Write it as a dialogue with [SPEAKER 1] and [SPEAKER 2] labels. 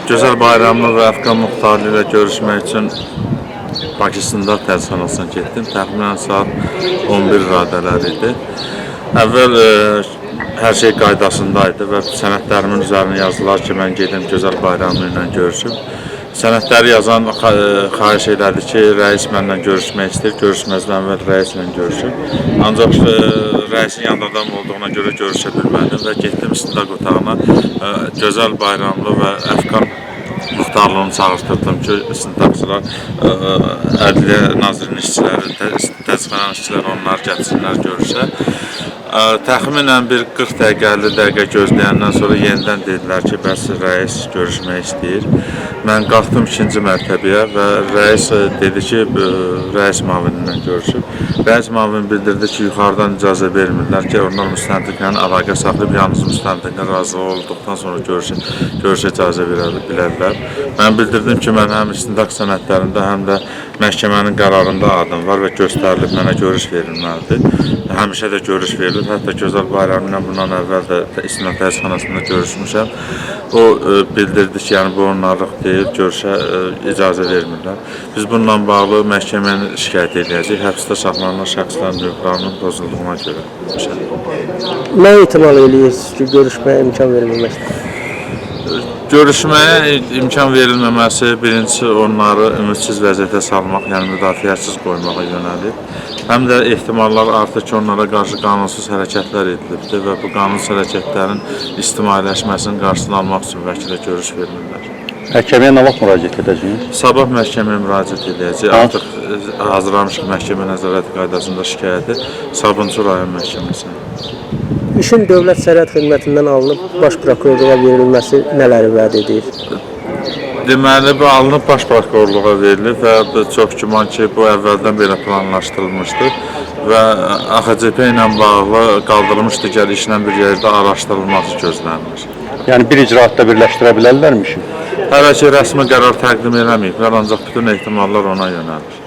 [SPEAKER 1] Gözəl Bayramlı və Əfqan Muxtarlı ilə görüşmək üçün Bakı Sındar Tərzxanasına getdim. Təxminən saat 11 radələri idi. Əvvəl hər şey qaydasındaydı və sənədlərimin üzərinə yazdılar ki, mən gedim Gözəl Bayramlı ilə görüşüm. Sənədləri yazan xahiş elədi ki, rəis mənlə görüşmək istəyir, görüşməzdən əvvəl rəislə görüşüm. Ancaq rəisin yanında adam olduğuna görə görüşə bilmədim və getdim istintaq otağına Gözəl Bayramlı və Əfqan Muxtarlığını çağırtırdım ki, istintaqçılar, Ədliyyə Nazirinin işçiləri, təzyiqxananın işçiləri onlar gətirsinlər görüşə. Təxminən bir 40 dəqiqə, 50 dəqiqə gözləyəndən sonra yenidən dedilər ki, bəs rəis görüşmək istəyir. Mən qalxdım ikinci mərtəbəyə və rəis dedi ki, rəis müavini görüşüb. Rəis müavini bildirdi ki, yuxarıdan icazə vermirlər ki, onlar müstəntiqlə əlaqə saxlayıb, yalnız müstəntiqlə razı olduqdan sonra görüşə icazə verə bilərlər. Mən bildirdim ki, mən həm istintaq sənədlərində, həm də məhkəmənin qərarında adım var və göstərilib mənə görüş verilməlidir. Həmişə də görüş verilir. Hətta Gözəl Bayramlı ilə bundan əvvəl də istintaq tərzxanasında görüşmüşəm. O bildirdi ki, yəni bu onlarlıq deyil, görüşə icazə vermirlər. Biz bununla bağlı məhkəməyə şikayət edəcəyik. Həbsdə saxlanılan şəxslərin hüquqlarının pozulduğuna görə.
[SPEAKER 2] Nə ehtimal edirsiniz ki, görüşməyə imkan verilməməkdir?
[SPEAKER 1] Görüşməyə imkan verilməməsi birincisi onları ümidsiz vəziyyətə salmaq, yəni müdafiəsiz qoymağa yönəlib. Həm də ehtimallar artıq ki, onlara qarşı qanunsuz hərəkətlər edilibdir və bu qanunsuz hərəkətlərin ictimailəşməsinin qarşısını almaq üçün vəkilə görüş verilirlər.
[SPEAKER 3] Məhkəməyə nə vaxt müraciət edəcəyik?
[SPEAKER 1] Sabah məhkəməyə müraciət edəcəyik. Artıq hazırlamışıq məhkəmə nəzarəti qaydasında şikayəti Sabunçu rayon məhkəməsinə.
[SPEAKER 2] İşin Dövlət Sərhəd Xidmətindən alınıb baş prokurorluğa verilməsi nələri vəd edir?
[SPEAKER 1] Deməli, bu alınıb baş prokurorluğa verilir və çox güman ki, bu əvvəldən belə planlaşdırılmışdı və AXCP ilə bağlı qaldırılmış digər işlə bir yerdə araşdırılması gözlənilir.
[SPEAKER 3] Yəni bir icraatda birləşdirə bilərlərmi işi?
[SPEAKER 1] Hələ ki, rəsmi qərar təqdim eləməyiblər, ancaq bütün ehtimallar ona yönəlir.